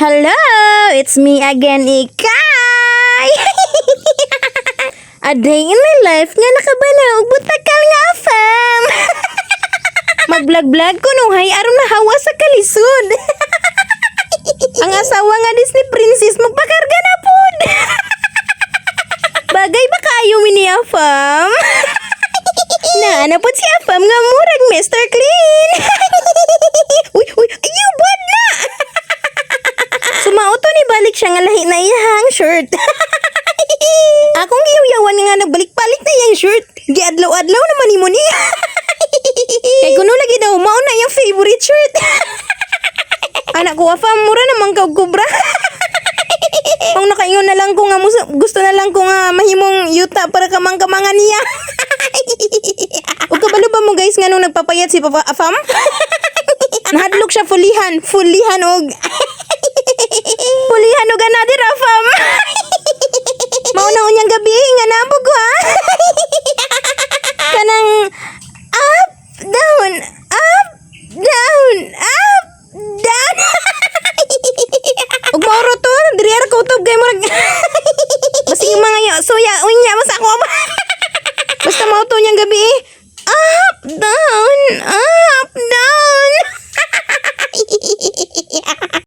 Hello! It's me again, Ikay! A day in my life nga nakabana og butakal nga afam. Mag-vlog-vlog ko nuhay aron mahawa sa kalisod. Ang asawa nga Disney princess magpakarga na pod. Bagay ba kayo mini afam? Na pod si afam nga murag Mr. Clean. Uy, ayubad na! Sumauto ni balik siya nga lahi na iyahang shirt. Akong giyuyawan nga nagbalik-balik na iyang shirt. Giadlaw-adlaw naman ni mo niya. Kay kuno lagi daw mao na iyang favorite shirt. Anak ko afam mura naman kag kubra. Pang nakaingon na lang ko nga gusto na lang ko nga mahimong yuta para kamang-kamangan niya. Ug kabalo ba mo guys nga nung nagpapayat si Papa Afam? Nahadlok siya fulihan og pulihan og anadir Afam. Mauna unyang gabi nga nabog ha. Kanang up, down, up, down, up, down. Ug mauro to, diri ara ko utob kay murag. Basta yung mga suya unya mas ako. Basta mauto niyang gabi. Up, down, up, down.